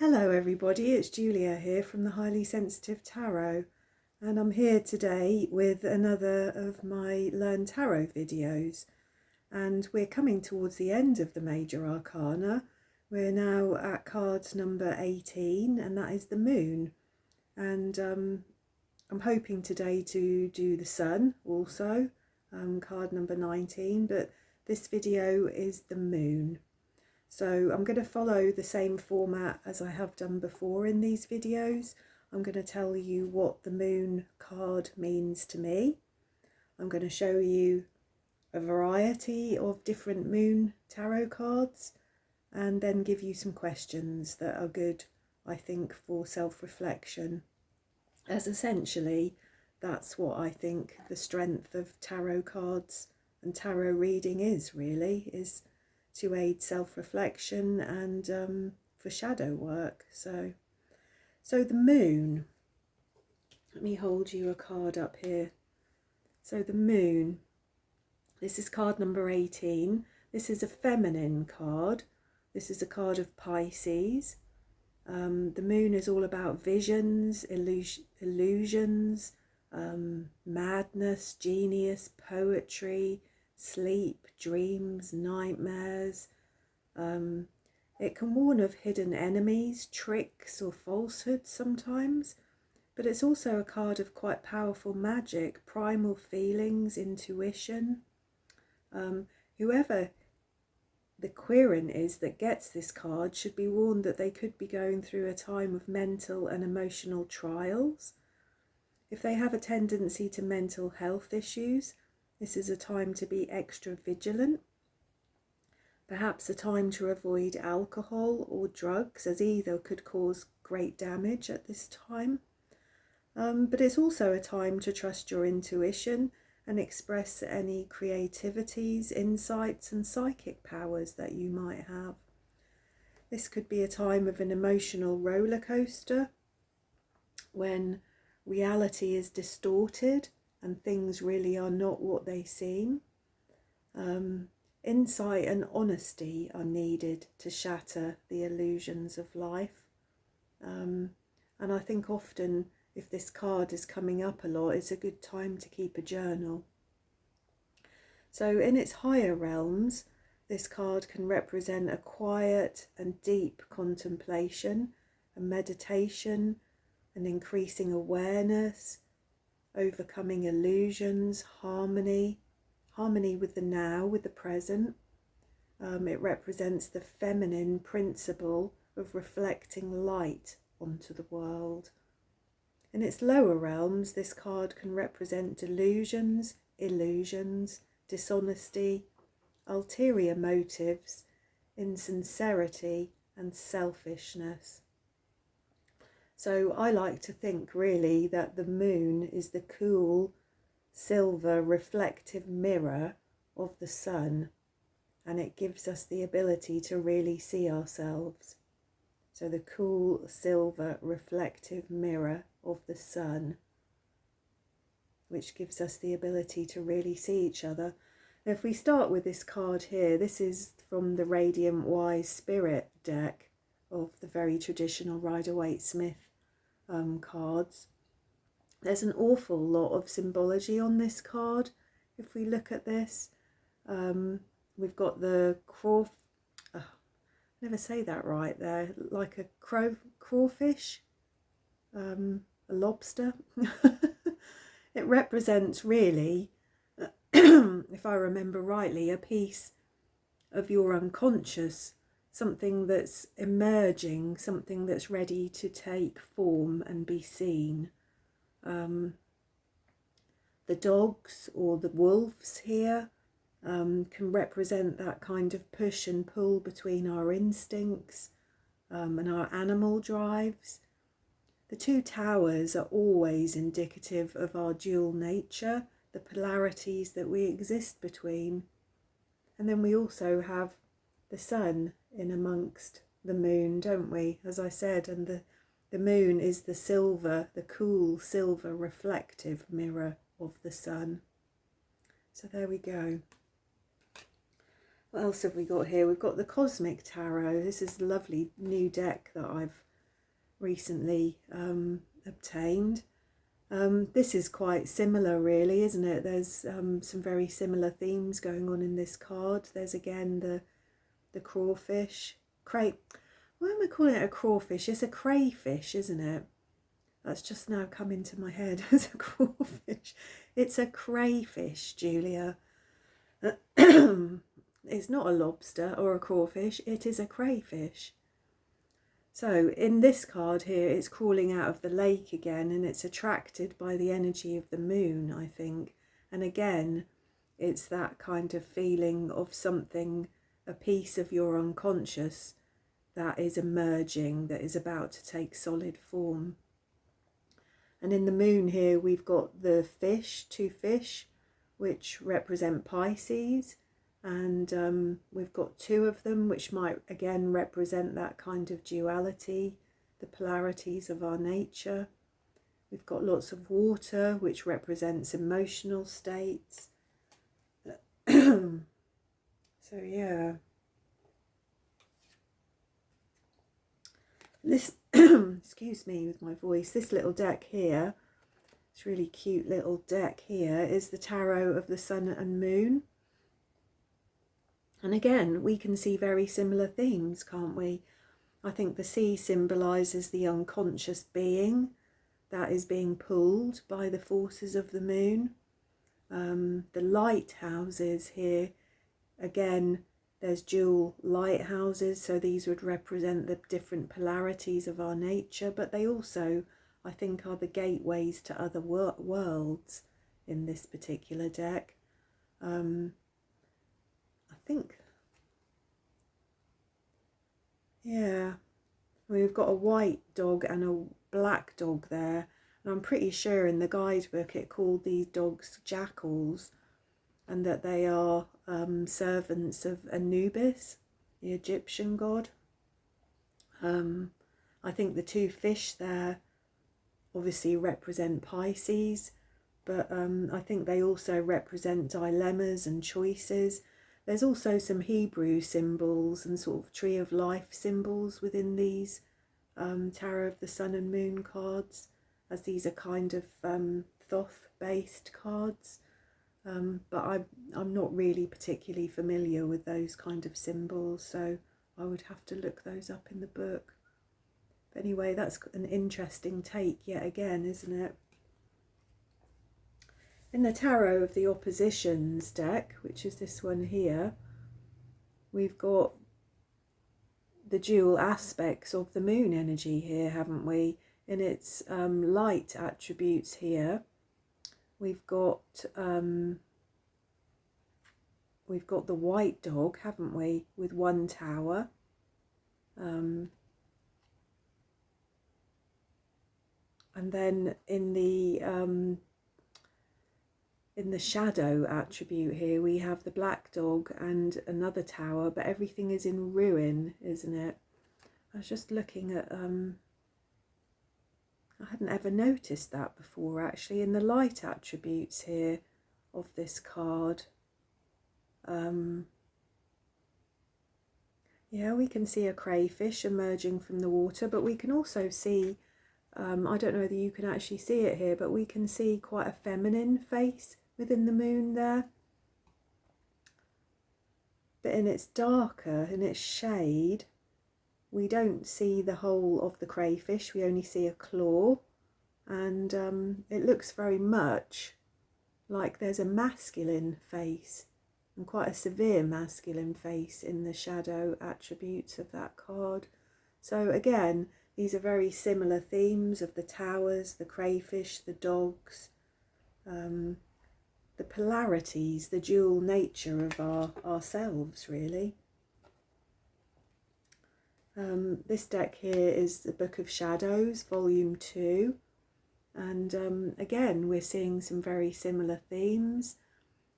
Hello everybody, it's Julia here from the Highly Sensitive Tarot, and I'm here today with another of my Learn Tarot videos, and we're coming towards the end of the Major Arcana. We're now at card number 18, and that is the Moon, and I'm hoping today to do the Sun also, card number 19, but this video is the Moon. So I'm going to follow the same format as I have done before in these videos. I'm going to tell you what the Moon card means to me. I'm going to show you a variety of different Moon tarot cards and then give you some questions that are good, I think, for self-reflection. As essentially, that's what I think the strength of tarot cards and tarot reading is, really, is to aid self-reflection and for shadow work. So the Moon, let me hold you a card up here. So the Moon, this is card number 18. This is a feminine card. This is a card of Pisces. The Moon is all about visions, illusions, madness, genius, poetry, sleep, dreams, nightmares. It can warn of hidden enemies, tricks or falsehoods sometimes, but it's also a card of quite powerful magic, primal feelings, intuition. Whoever the querent is that gets this card should be warned that they could be going through a time of mental and emotional trials. If they have a tendency to mental health issues, this is a time to be extra vigilant. Perhaps a time to avoid alcohol or drugs, as either could cause great damage at this time. But it's also a time to trust your intuition and express any creativities, insights and psychic powers that you might have. This could be a time of an emotional roller coaster when reality is distorted and things really are not what they seem. Insight and honesty are needed to shatter the illusions of life. And I think often, if this card is coming up a lot, it's a good time to keep a journal. So in its higher realms, this card can represent a quiet and deep contemplation, a meditation, an increasing awareness, overcoming illusions, harmony with the now, with the present. It represents the feminine principle of reflecting light onto the world. In its lower realms, this card can represent delusions, illusions, dishonesty, ulterior motives, insincerity and selfishness. So I like to think really that the Moon is the cool, silver, reflective mirror of the sun, and it gives us the ability to really see ourselves. So the cool, silver, reflective mirror of the sun, which gives us the ability to really see each other. Now, if we start with this card here, this is from the Radiant Wise Spirit deck of the very traditional Rider-Waite-Smith cards. There's an awful lot of symbology on this card. If we look at this, we've got the never say that right there, like a crawfish, a lobster. It represents really, if I remember rightly, a piece of your unconscious, something that's emerging, something that's ready to take form and be seen. The dogs or the wolves here can represent that kind of push and pull between our instincts and our animal drives. The two towers are always indicative of our dual nature, the polarities that we exist between. And then we also have the sun in amongst the moon, don't we? As I said, and the moon is the silver, the cool silver reflective mirror of the sun. So there we go. What else have we got here? We've got the Cosmic Tarot. This is a lovely new deck that I've recently obtained. This is quite similar really, isn't it? There's some very similar themes going on in this card. There's again the crawfish. Why am I calling it a crawfish? It's a crayfish, isn't it? That's just now come into my head as a crawfish. It's a crayfish, Julia. It's not a lobster or a crawfish, it is a crayfish. So in this card here, it's crawling out of the lake again, and it's attracted by the energy of the moon, I think. And again, it's that kind of feeling of something, a piece of your unconscious that is emerging, that is about to take solid form. And in the moon here, we've got the fish, two fish, which represent Pisces. And we've got two of them, which might again represent that kind of duality, the polarities of our nature. We've got lots of water, which represents emotional states. So yeah, this excuse me with my voice, this little deck here, this really cute little deck here, is the Tarot of the Sun and Moon. And again, we can see very similar themes, can't we? I think the sea symbolises the unconscious being that is being pulled by the forces of the moon. The lighthouses here, again, there's dual lighthouses, so these would represent the different polarities of our nature, but they also, I think, are the gateways to other worlds in this particular deck. I think, yeah, we've got a white dog and a black dog there, and I'm pretty sure in the guidebook it called these dogs jackals, and that they are servants of Anubis, the Egyptian god. I think the two fish there obviously represent Pisces, but I think they also represent dilemmas and choices. There's also some Hebrew symbols and sort of tree of life symbols within these Tarot of the Sun and Moon cards, as these are kind of Thoth-based cards. But I'm not really particularly familiar with those kind of symbols, so I would have to look those up in the book. But anyway, that's an interesting take yet again, isn't it? In the Tarot of the Oppositions deck, which is this one here, we've got the dual aspects of the moon energy here, haven't we? In its light attributes here, we've got the white dog, haven't we, with one tower. And then in the shadow attribute here, we have the black dog and another tower, but everything is in ruin, isn't it? I was just looking at, I hadn't ever noticed that before actually, in the light attributes here of this card. Yeah, we can see a crayfish emerging from the water, but we can also see, I don't know whether you can actually see it here, but we can see quite a feminine face within the moon there. But in its darker, in its shade, we don't see the whole of the crayfish, we only see a claw, and it looks very much like there's a masculine face, and quite a severe masculine face in the shadow attributes of that card. So again, these are very similar themes of the towers, the crayfish, the dogs, the polarities, the dual nature of ourselves, really. This deck here is the Book of Shadows, Volume 2. And again, we're seeing some very similar themes.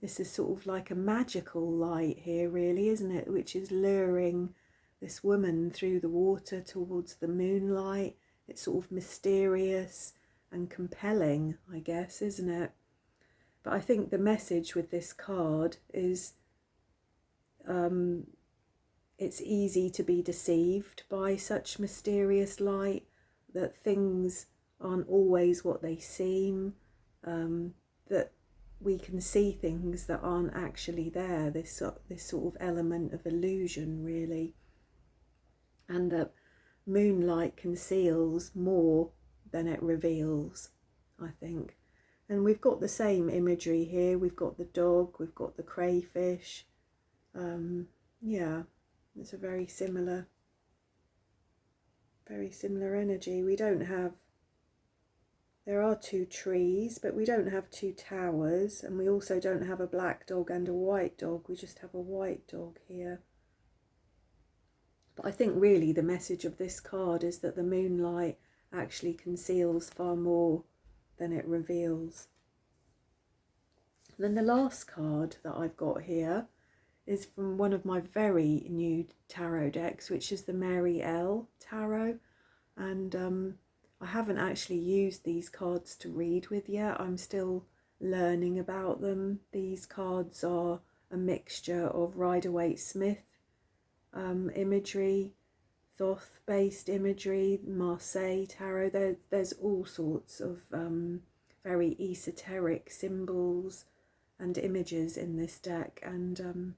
This is sort of like a magical light here, really, isn't it? Which is luring this woman through the water towards the moonlight. It's sort of mysterious and compelling, I guess, isn't it? But I think the message with this card is it's easy to be deceived by such mysterious light, that things aren't always what they seem, that we can see things that aren't actually there, this sort of element of illusion really, and that moonlight conceals more than it reveals, I think. And we've got the same imagery here. We've got the dog, we've got the crayfish. Yeah, it's a very similar energy. We don't have, there are two trees, but we don't have two towers, and we also don't have a black dog and a white dog. We just have a white dog here. But I think really the message of this card is that the moonlight actually conceals far more than it reveals. And then the last card that I've got here is from one of my very new tarot decks, which is the Mary L Tarot. And I haven't actually used these cards to read with yet. I'm still learning about them. These cards are a mixture of Rider-Waite-Smith imagery, Thoth-based imagery, Marseille tarot. There's all sorts of very esoteric symbols and images in this deck, and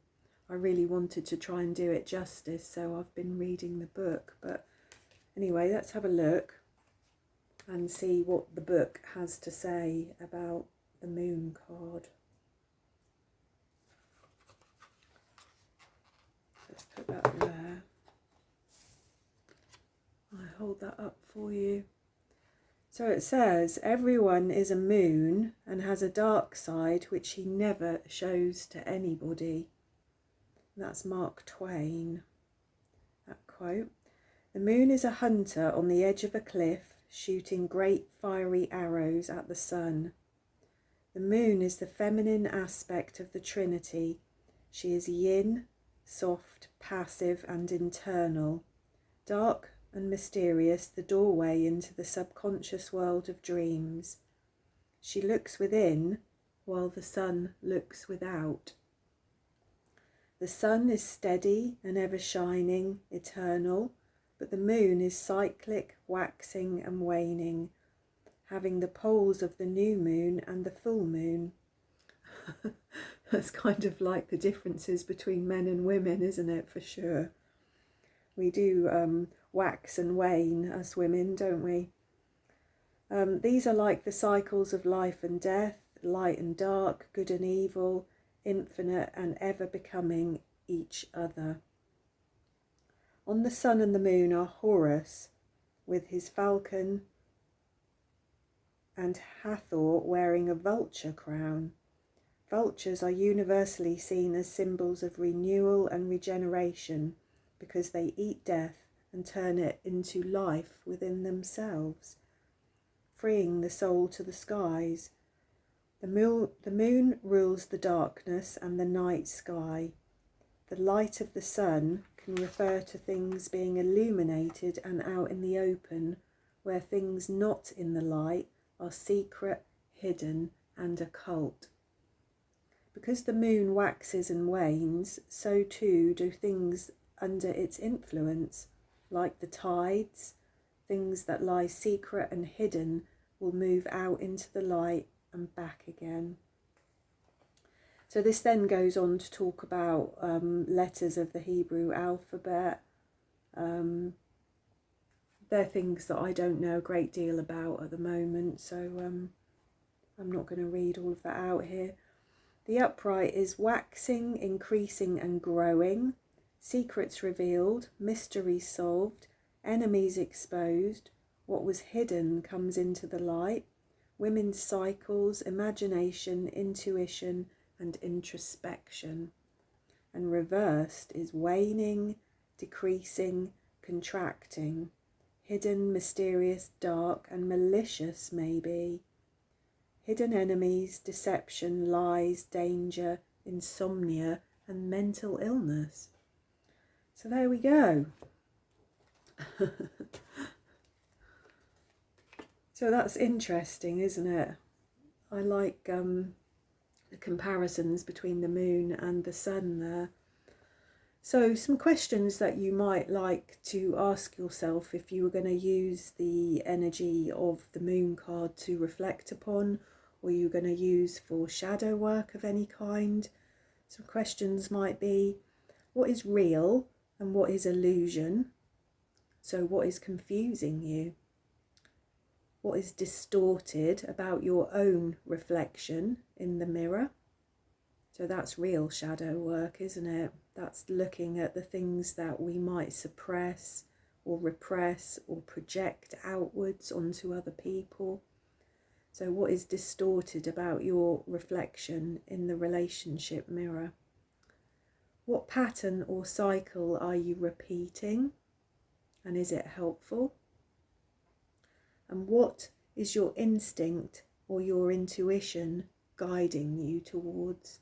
I really wanted to try and do it justice, so I've been reading the book. But anyway, let's have a look and see what the book has to say about the moon card. Let's put that there. I hold that up for you. So it says, everyone is a moon and has a dark side which he never shows to anybody. That's Mark Twain, that quote. The moon is a hunter on the edge of a cliff, shooting great fiery arrows at the sun. The moon is the feminine aspect of the Trinity. She is yin, soft, passive and internal, dark and mysterious, the doorway into the subconscious world of dreams. She looks within while the sun looks without. The sun is steady and ever shining, eternal, but the moon is cyclic, waxing and waning, having the poles of the new moon and the full moon. That's kind of like the differences between men and women, isn't it, for sure? We do wax and wane, us women, don't we? These are like the cycles of life and death, light and dark, good and evil, infinite and ever becoming each other. On the sun and the moon are Horus with his falcon and Hathor wearing a vulture crown. Vultures are universally seen as symbols of renewal and regeneration because they eat death and turn it into life within themselves, freeing the soul to the skies. The moon rules the darkness and the night sky. The light of the sun can refer to things being illuminated and out in the open, where things not in the light are secret, hidden and occult. Because the moon waxes and wanes, so too do things under its influence, like the tides. Things that lie secret and hidden will move out into the light and back again. So this then goes on to talk about letters of the Hebrew alphabet. They're things that I don't know a great deal about at the moment, so I'm not going to read all of that out here. The upright is waxing, increasing and growing, secrets revealed, mysteries solved, enemies exposed, what was hidden comes into the light, women's cycles, imagination, intuition and introspection. And reversed is waning, decreasing, contracting, hidden, mysterious, dark and malicious maybe. Hidden enemies, deception, lies, danger, insomnia and mental illness. So there we go. So that's interesting, isn't it? I like the comparisons between the moon and the sun there. So some questions that you might like to ask yourself if you were going to use the energy of the moon card to reflect upon, or you're going to use for shadow work of any kind. Some questions might be, what is real and what is illusion? So what is confusing you? What is distorted about your own reflection in the mirror? So that's real shadow work, isn't it? That's looking at the things that we might suppress or repress or project outwards onto other people. So what is distorted about your reflection in the relationship mirror? What pattern or cycle are you repeating? And is it helpful? And what is your instinct or your intuition guiding you towards?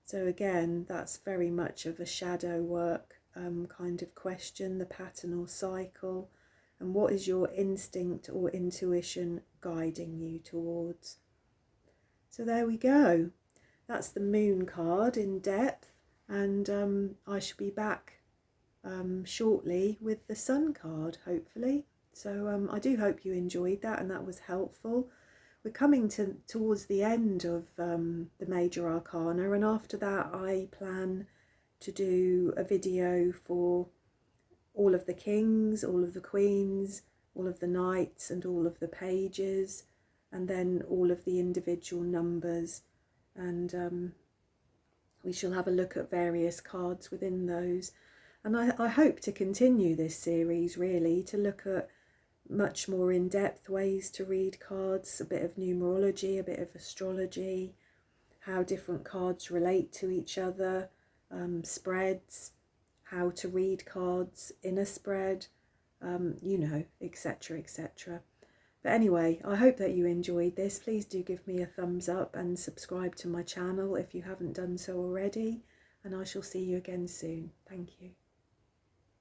So again, that's very much of a shadow work kind of question, the pattern or cycle. And what is your instinct or intuition guiding you towards? So there we go. That's the moon card in depth. And I shall be back shortly with the sun card, hopefully. So I do hope you enjoyed that and that was helpful. We're coming towards the end of the major arcana, and after that I plan to do a video for all of the kings, all of the queens, all of the knights and all of the pages, and then all of the individual numbers, and we shall have a look at various cards within those. And I hope to continue this series, really, to look at much more in-depth ways to read cards, a bit of numerology, a bit of astrology, how different cards relate to each other, spreads, how to read cards in a spread, you know, etc, etc. But anyway, I hope that you enjoyed this. Please do give me a thumbs up and subscribe to my channel if you haven't done so already, and I shall see you again soon. Thank you.